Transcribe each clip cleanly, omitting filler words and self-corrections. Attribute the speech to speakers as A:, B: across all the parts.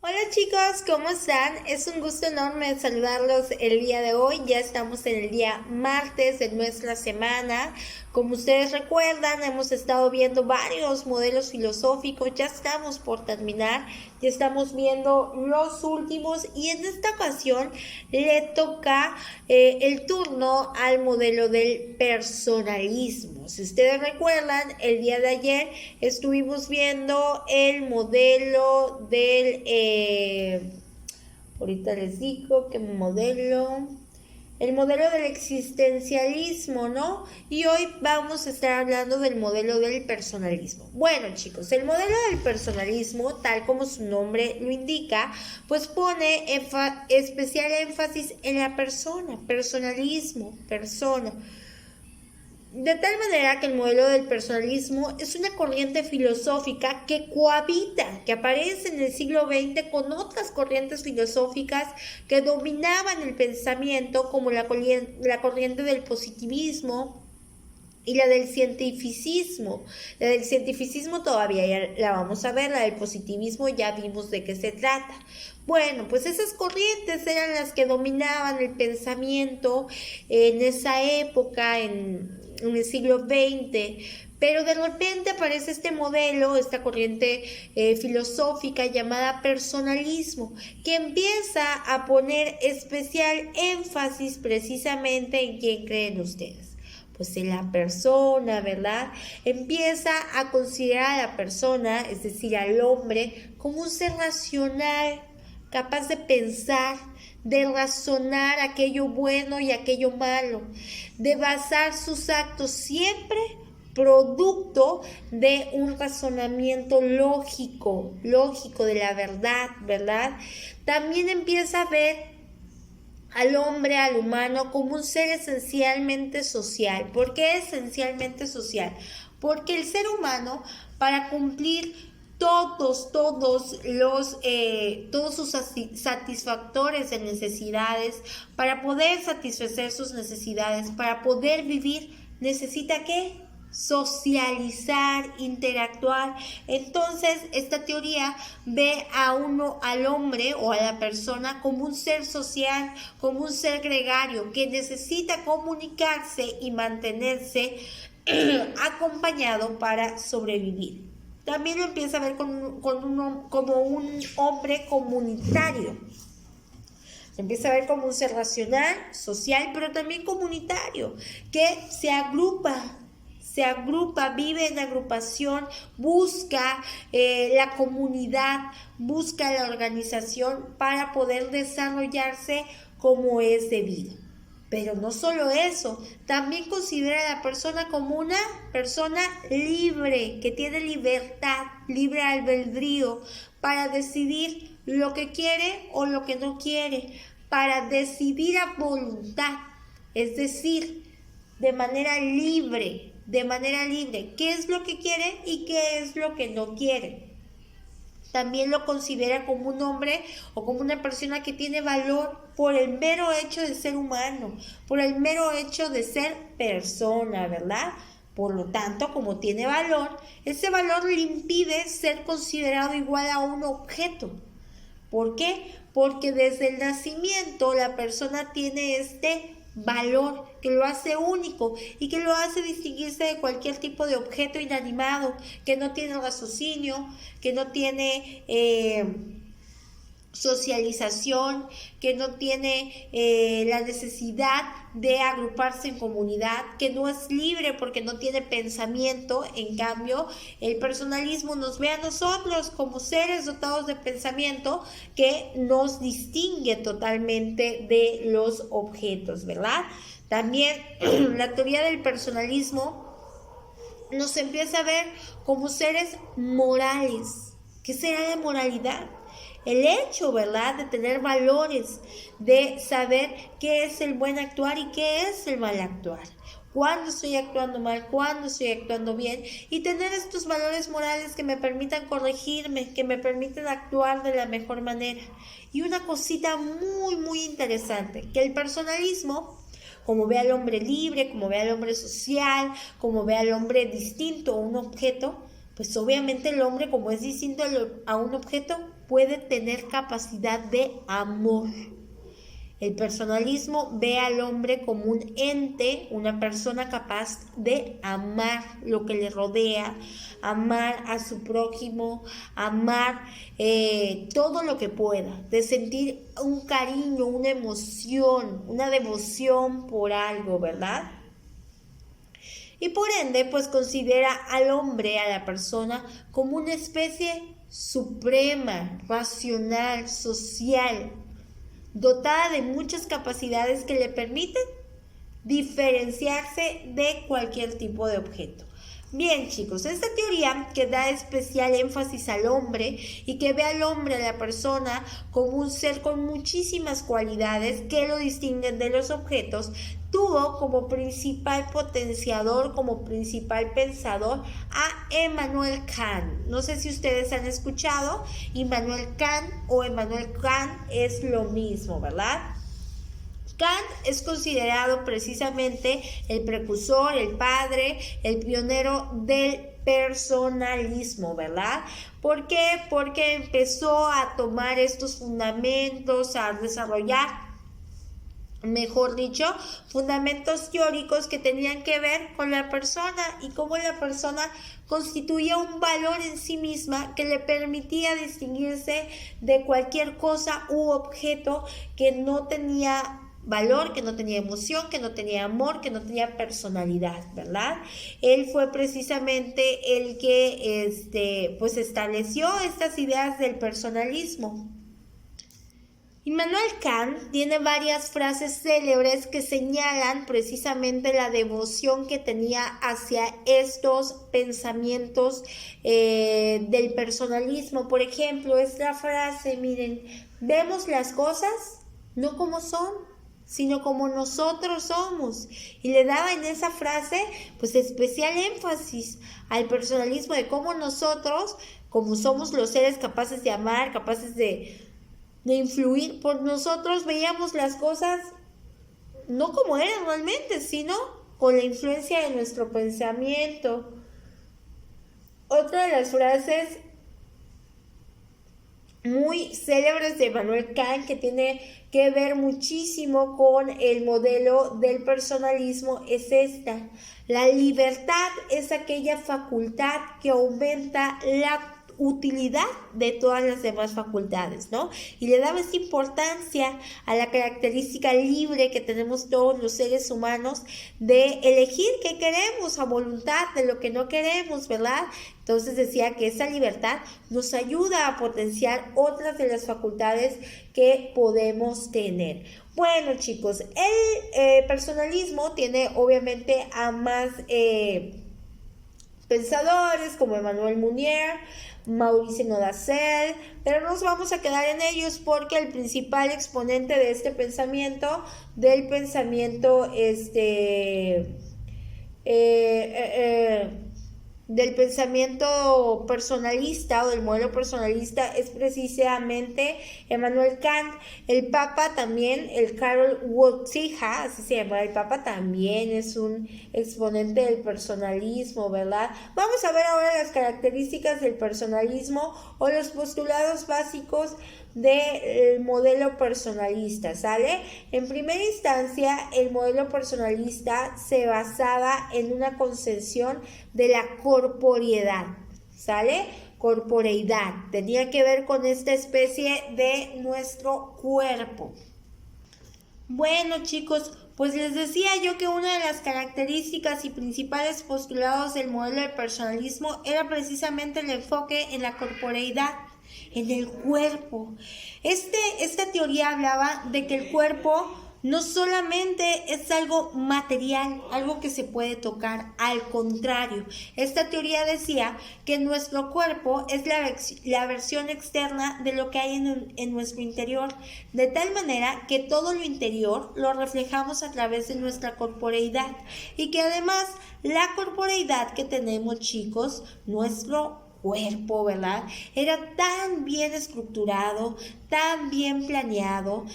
A: Hola chicos, ¿cómo están? Es un gusto enorme saludarlos el día de hoy. Ya estamos en el día martes de nuestra semana. Como ustedes recuerdan, hemos estado viendo varios modelos filosóficos. Ya estamos por terminar. Ya estamos viendo los últimos y en esta ocasión le toca el turno al modelo del personalismo. Si ustedes recuerdan, el día de ayer estuvimos viendo el modelo del ahorita les digo qué modelo, el modelo del existencialismo, ¿no? Y hoy vamos a estar hablando del modelo del personalismo. Bueno, chicos, el modelo del personalismo, tal como su nombre lo indica, pues pone especial énfasis en la persona, personalismo, persona. De tal manera que el modelo del personalismo es una corriente filosófica que cohabita, que aparece en el siglo XX con otras corrientes filosóficas que dominaban el pensamiento, como la corriente del positivismo y la del cientificismo. La del cientificismo todavía ya la vamos a ver, la del positivismo ya vimos de qué se trata. Bueno, pues esas corrientes eran las que dominaban el pensamiento en esa época, en el siglo XX, pero de repente aparece este modelo, esta corriente filosófica llamada personalismo, que empieza a poner especial énfasis precisamente en quién creen ustedes. Pues en la persona, ¿verdad? Empieza a considerar a la persona, es decir, al hombre, como un ser racional, capaz de pensar, de razonar aquello bueno y aquello malo, de basar sus actos siempre producto de un razonamiento lógico de la verdad, ¿verdad? También empieza a ver al hombre, al humano, como un ser esencialmente social. ¿Por qué esencialmente social? Porque el ser humano, para cumplir todos sus satisfactores de necesidades, para poder satisfacer sus necesidades, para poder vivir, necesita ¿qué? Socializar, interactuar. Entonces, esta teoría ve a uno, al hombre o a la persona, como un ser social, como un ser gregario que necesita comunicarse y mantenerse acompañado para sobrevivir. También lo empieza a ver como un hombre comunitario. Se empieza a ver como un ser racional, social, pero también comunitario, que se agrupa, vive en agrupación, busca la comunidad, busca la organización para poder desarrollarse como es debido. Pero no solo eso, también considera a la persona como una persona libre, que tiene libertad, libre albedrío para decidir lo que quiere o lo que no quiere, para decidir a voluntad, es decir, de manera libre, qué es lo que quiere y qué es lo que no quiere. También lo considera como un hombre o como una persona que tiene valor por el mero hecho de ser humano, por el mero hecho de ser persona, ¿verdad? Por lo tanto, como tiene valor, ese valor le impide ser considerado igual a un objeto. ¿Por qué? Porque desde el nacimiento la persona tiene este valor que lo hace único y que lo hace distinguirse de cualquier tipo de objeto inanimado que no tiene raciocinio, que no tiene socialización, que no tiene la necesidad de agruparse en comunidad, que no es libre porque no tiene pensamiento. En cambio, el personalismo nos ve a nosotros como seres dotados de pensamiento que nos distingue totalmente de los objetos, ¿verdad? También la teoría del personalismo nos empieza a ver como seres morales. ¿Qué será la moralidad? El hecho, ¿verdad?, de tener valores, de saber qué es el buen actuar y qué es el mal actuar. Cuándo estoy actuando mal, cuándo estoy actuando bien, y tener estos valores morales que me permitan corregirme, que me permitan actuar de la mejor manera. Y una cosita muy interesante, que el personalismo, como ve al hombre libre, como ve al hombre social, como ve al hombre distinto a un objeto, pues obviamente el hombre, como es distinto a un objeto, puede tener capacidad de amor. El personalismo ve al hombre como un ente, una persona capaz de amar lo que le rodea, amar a su prójimo, amar todo lo que pueda, de sentir un cariño, una emoción, una devoción por algo, ¿verdad? Y por ende, pues considera al hombre, a la persona, como una especie suprema, racional, social, dotada de muchas capacidades que le permiten diferenciarse de cualquier tipo de objeto. Bien, chicos, esta teoría que da especial énfasis al hombre y que ve al hombre, a la persona, como un ser con muchísimas cualidades que lo distinguen de los objetos, tuvo como principal potenciador, como principal pensador a Immanuel Kant. No sé si ustedes han escuchado, Immanuel Kant o Immanuel Kant es lo mismo, ¿verdad? Kant es considerado precisamente el precursor, el padre, el pionero del personalismo, ¿verdad? ¿Por qué? Porque empezó a tomar estos fundamentos, a desarrollar, mejor dicho, fundamentos teóricos que tenían que ver con la persona y cómo la persona constituía un valor en sí misma que le permitía distinguirse de cualquier cosa u objeto que no tenía valor, que no tenía emoción, que no tenía amor, que no tenía personalidad, ¿verdad? Él fue precisamente el que pues estableció estas ideas del personalismo. Immanuel Kant tiene varias frases célebres que señalan precisamente la devoción que tenía hacia estos pensamientos del personalismo. Por ejemplo, esta frase, miren, vemos las cosas no como son, sino como nosotros somos. Y le daba en esa frase pues especial énfasis al personalismo de cómo nosotros, como somos los seres capaces de amar, capaces de influir, por nosotros veíamos las cosas no como eran realmente, sino con la influencia de nuestro pensamiento. Otra de las frases muy célebres de Immanuel Kant, que tiene que ver muchísimo con el modelo del personalismo, es esta: la libertad es aquella facultad que aumenta la utilidad de todas las demás facultades, ¿no? Y le daba esa importancia a la característica libre que tenemos todos los seres humanos de elegir qué queremos a voluntad, de lo que no queremos, ¿verdad? Entonces decía que esa libertad nos ayuda a potenciar otras de las facultades que podemos tener. Bueno, chicos, el personalismo tiene obviamente a más pensadores como Emmanuel Mounier, Maurice Nodacel, pero nos vamos a quedar en ellos porque el principal exponente de este pensamiento, del pensamiento del pensamiento personalista o del modelo personalista, es precisamente Immanuel Kant. El Papa también, el Karol Wojtyła, así se llama, el Papa también es un exponente del personalismo, ¿verdad? Vamos a ver ahora las características del personalismo o los postulados básicos del modelo personalista, ¿sale? En primera instancia, el modelo personalista se basaba en una concepción de la corporeidad, ¿sale? Corporeidad, tenía que ver con esta especie de nuestro cuerpo. Bueno, chicos, pues les decía yo que una de las características y principales postulados del modelo del personalismo era precisamente el enfoque en la corporeidad, en el cuerpo. Esta teoría hablaba de que el cuerpo no solamente es algo material, algo que se puede tocar, al contrario, esta teoría decía que nuestro cuerpo es la versión externa de lo que hay en nuestro interior, de tal manera que todo lo interior lo reflejamos a través de nuestra corporeidad y que además la corporeidad que tenemos, chicos, nuestro cuerpo, ¿verdad? Era tan bien estructurado, tan bien planeado,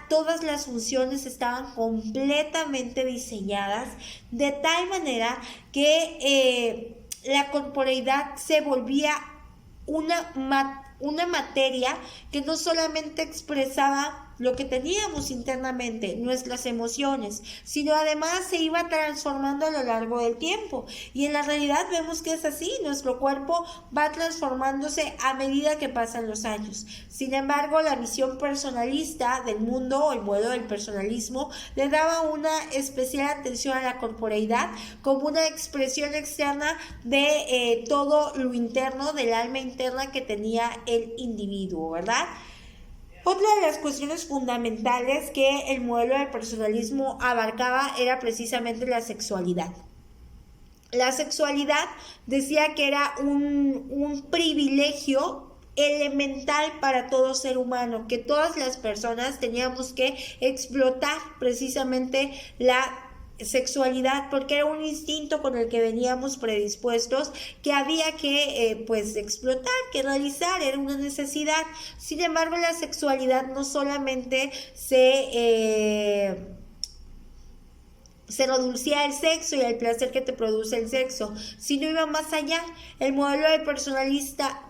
A: todas las funciones estaban completamente diseñadas de tal manera que la corporeidad se volvía una una materia que no solamente expresaba lo que teníamos internamente, nuestras emociones, sino además se iba transformando a lo largo del tiempo. Y en la realidad vemos que es así, nuestro cuerpo va transformándose a medida que pasan los años. Sin embargo, la visión personalista del mundo, o el modelo del personalismo, le daba una especial atención a la corporeidad como una expresión externa de todo lo interno, del alma interna que tenía el individuo, ¿verdad? Otra de las cuestiones fundamentales que el modelo de personalismo abarcaba era precisamente la sexualidad. La sexualidad decía que era un privilegio elemental para todo ser humano, que todas las personas teníamos que explotar precisamente la sexualidad, porque era un instinto con el que veníamos predispuestos, que había que pues explotar, que realizar, era una necesidad. Sin embargo, la sexualidad no solamente se reducía al sexo y al placer que te produce el sexo, sino iba más allá. El modelo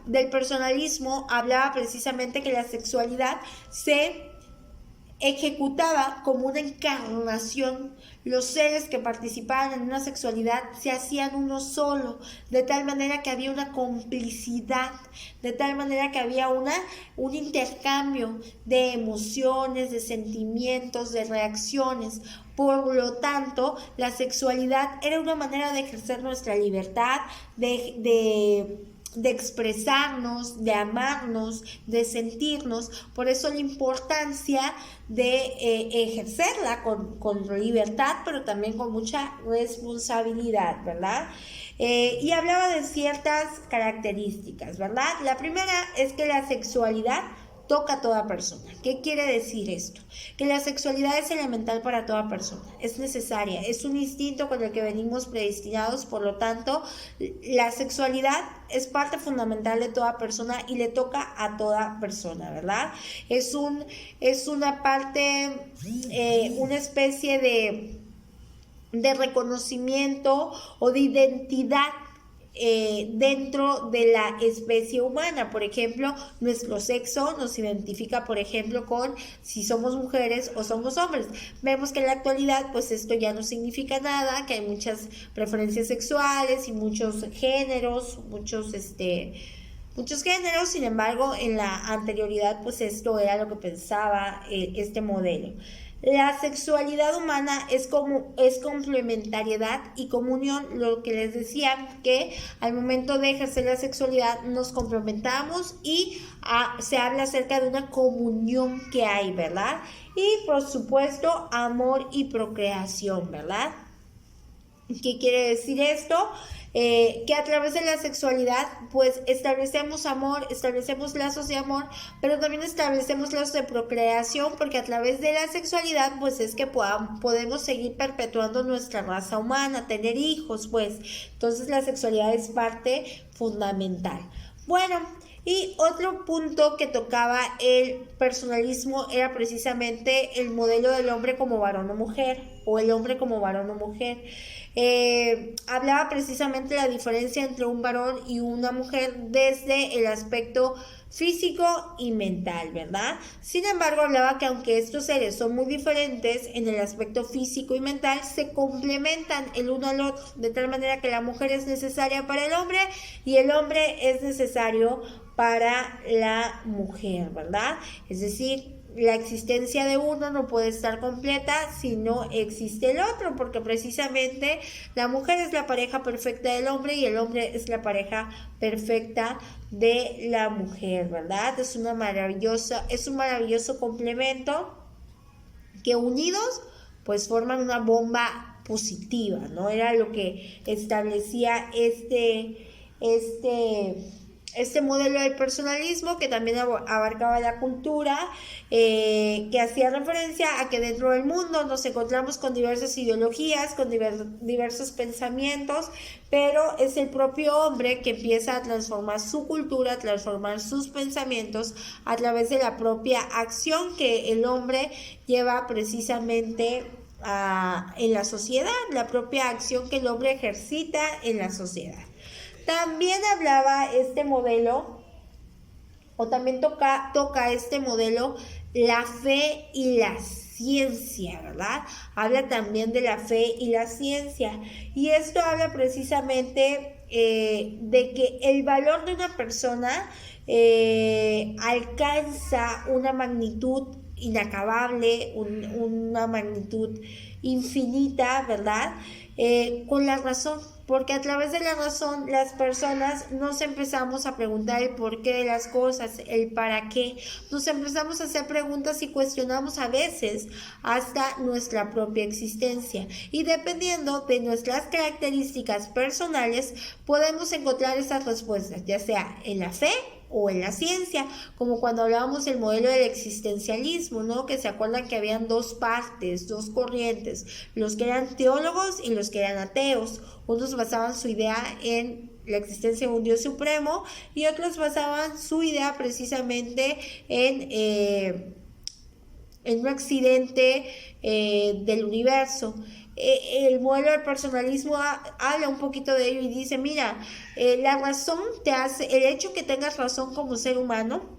A: del personalismo hablaba precisamente que la sexualidad se ejecutaba como una encarnación. Los seres que participaban en una sexualidad se hacían uno solo, de tal manera que había una complicidad, de tal manera que había un intercambio de emociones, de sentimientos, de reacciones. Por lo tanto, la sexualidad era una manera de ejercer nuestra libertad, de expresarnos, de amarnos, de sentirnos. Por eso la importancia de ejercerla con libertad, pero también con mucha responsabilidad, ¿verdad? Y hablaba de ciertas características, ¿verdad? La primera es que la sexualidad toca a toda persona. ¿Qué quiere decir esto? Que la sexualidad es elemental para toda persona, es necesaria, es un instinto con el que venimos predestinados. Por lo tanto, la sexualidad es parte fundamental de toda persona y le toca a toda persona, ¿verdad? Es una parte, una especie de reconocimiento o de identidad dentro de la especie humana. Por ejemplo, nuestro sexo nos identifica, por ejemplo, con si somos mujeres o somos hombres. Vemos que en la actualidad pues esto ya no significa nada, que hay muchas preferencias sexuales y muchos géneros, muchos géneros. Sin embargo, en la anterioridad pues esto era lo que pensaba este modelo. La sexualidad humana es complementariedad y comunión, lo que les decía, que al momento de ejercer la sexualidad nos complementamos y se habla acerca de una comunión que hay, ¿verdad? Y por supuesto, amor y procreación, ¿verdad? ¿Qué quiere decir esto? Que a través de la sexualidad pues establecemos amor, establecemos lazos de amor, pero también establecemos lazos de procreación, porque a través de la sexualidad pues es que podemos seguir perpetuando nuestra raza humana, tener hijos, pues. Entonces la sexualidad es parte fundamental. Bueno, y otro punto que tocaba el personalismo era precisamente el modelo del hombre como varón o mujer, o el hombre como varón o mujer. Hablaba precisamente de la diferencia entre un varón y una mujer desde el aspecto físico y mental, ¿verdad? Sin embargo, hablaba que aunque estos seres son muy diferentes en el aspecto físico y mental, se complementan el uno al otro, de tal manera que la mujer es necesaria para el hombre y el hombre es necesario para la mujer, ¿verdad? Es decir, la existencia de uno no puede estar completa si no existe el otro, porque precisamente la mujer es la pareja perfecta del hombre y el hombre es la pareja perfecta de la mujer, ¿verdad? Es un maravilloso complemento que unidos pues forman una bomba positiva, ¿no? Era lo que establecía este modelo del personalismo, que también abarcaba la cultura, que hacía referencia a que dentro del mundo nos encontramos con diversas ideologías, con diversos pensamientos, pero es el propio hombre que empieza a transformar su cultura, a transformar sus pensamientos a través de la propia acción que el hombre lleva precisamente en la sociedad, la propia acción que el hombre ejercita en la sociedad. También hablaba este modelo o también toca este modelo la fe y la ciencia, ¿verdad? Habla también de la fe y la ciencia. Y esto habla precisamente de que el valor de una persona alcanza una magnitud inacabable, una magnitud infinita, ¿verdad? Con la razón, porque a través de la razón las personas nos empezamos a preguntar el porqué de las cosas, el para qué, nos empezamos a hacer preguntas y cuestionamos a veces hasta nuestra propia existencia, y dependiendo de nuestras características personales podemos encontrar esas respuestas, ya sea en la fe o en la ciencia, como cuando hablábamos del modelo del existencialismo, ¿no? Que se acuerdan que habían dos partes, dos corrientes, los que eran teólogos y los que eran ateos. Unos basaban su idea en la existencia de un Dios supremo y otros basaban su idea precisamente en un accidente del universo. El modelo del personalismo habla un poquito de ello y dice, mira, la razón te hace, el hecho que tengas razón como ser humano,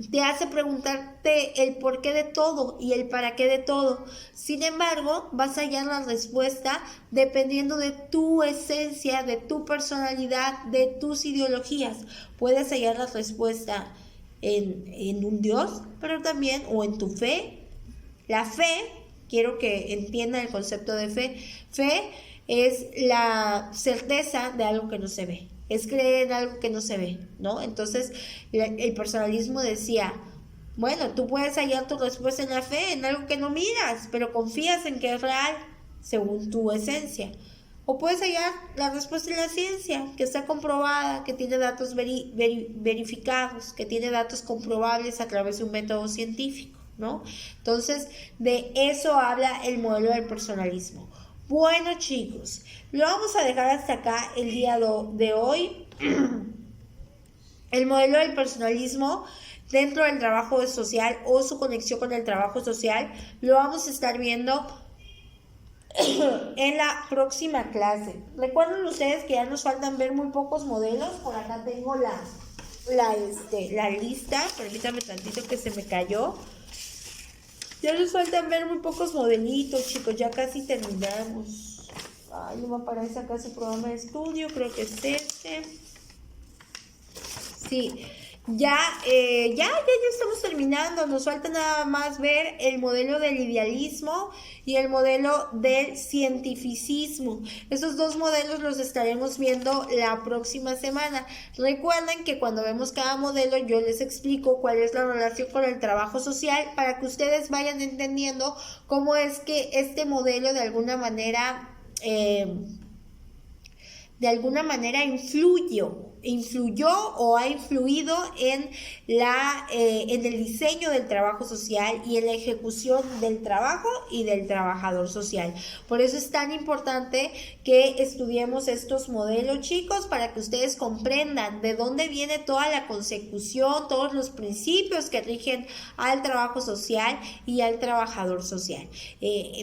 A: te hace preguntarte el porqué de todo y el para qué de todo. Sin embargo, vas a hallar la respuesta dependiendo de tu esencia, de tu personalidad, de tus ideologías. Puedes hallar la respuesta en un Dios, pero también, o en tu fe. La fe, quiero que entiendan el concepto de fe. Fe es la certeza de algo que no se ve. Es creer en algo que no se ve, ¿no? Entonces, el personalismo decía, bueno, tú puedes hallar tu respuesta en la fe, en algo que no miras, pero confías en que es real, según tu esencia. O puedes hallar la respuesta en la ciencia, que está comprobada, que tiene datos verificados, que tiene datos comprobables a través de un método científico, ¿no? Entonces, de eso habla el modelo del personalismo. Bueno, chicos, lo vamos a dejar hasta acá el día de hoy. El modelo del personalismo dentro del trabajo social o su conexión con el trabajo social lo vamos a estar viendo en la próxima clase. Recuerden ustedes que ya nos faltan ver muy pocos modelos. Por acá tengo la lista. Permítame tantito que se me cayó. Ya nos faltan ver muy pocos modelitos, chicos. Ya casi terminamos. Ay, no me aparece acá su programa de estudio. Creo que es este. Sí. Ya estamos terminando. Nos falta nada más ver el modelo del idealismo y el modelo del cientificismo. Esos dos modelos los estaremos viendo la próxima semana. Recuerden que cuando vemos cada modelo yo les explico cuál es la relación con el trabajo social para que ustedes vayan entendiendo cómo es que este modelo de alguna manera influyó o ha influido en el diseño del trabajo social y en la ejecución del trabajo y del trabajador social. Por eso es tan importante que estudiemos estos modelos, chicos, para que ustedes comprendan de dónde viene toda la consecución, todos los principios que rigen al trabajo social y al trabajador social.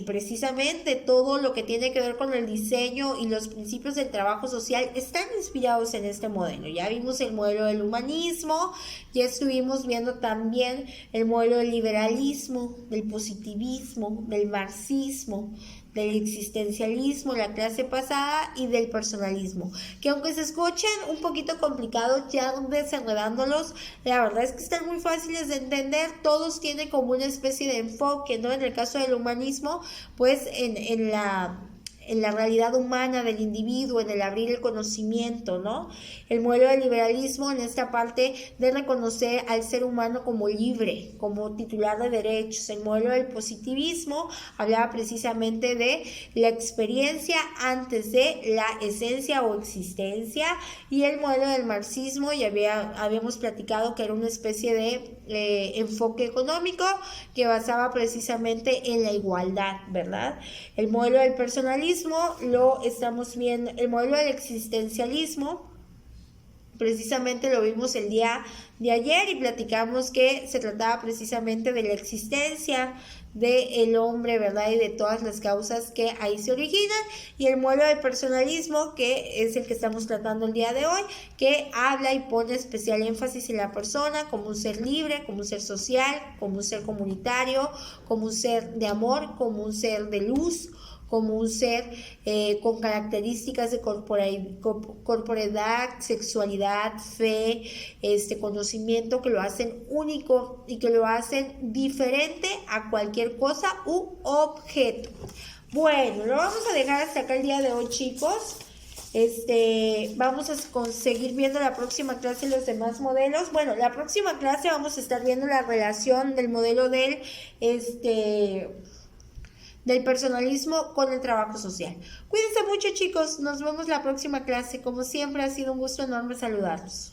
A: Precisamente todo lo que tiene que ver con el diseño y los principios del trabajo social están inspirados en este modelo. Ya vimos el modelo del humanismo, ya estuvimos viendo también el modelo del liberalismo, del positivismo, del marxismo, del existencialismo, la clase pasada, y del personalismo, que aunque se escuchen un poquito complicados, ya desenredándolos, la verdad es que están muy fáciles de entender. Todos tienen como una especie de enfoque, ¿no? En el caso del humanismo, pues en la realidad humana del individuo, en el abrir el conocimiento, ¿no? El modelo del liberalismo en esta parte de reconocer al ser humano como libre, como titular de derechos. El modelo del positivismo hablaba precisamente de la experiencia antes de la esencia o existencia, y el modelo del marxismo ya habíamos platicado que era una especie de enfoque económico que basaba precisamente en la igualdad, ¿verdad? El modelo del personalismo lo estamos viendo, el modelo del existencialismo precisamente lo vimos el día de ayer y platicamos que se trataba precisamente de la existencia del hombre, ¿verdad? Y de todas las causas que ahí se originan. Y el modelo del personalismo, que es el que estamos tratando el día de hoy, que habla y pone especial énfasis en la persona como un ser libre, como un ser social, como un ser comunitario, como un ser de amor, como un ser de luz, como un ser con características de corporeidad, sexualidad, fe, conocimiento que lo hacen único y que lo hacen diferente a cualquier cosa u objeto. Bueno, lo vamos a dejar hasta acá el día de hoy, chicos. Vamos a seguir viendo la próxima clase los demás modelos. Bueno, la próxima clase vamos a estar viendo la relación del modelo del personalismo con el trabajo social. Cuídense mucho, chicos. Nos vemos la próxima clase. Como siempre, ha sido un gusto enorme saludarlos.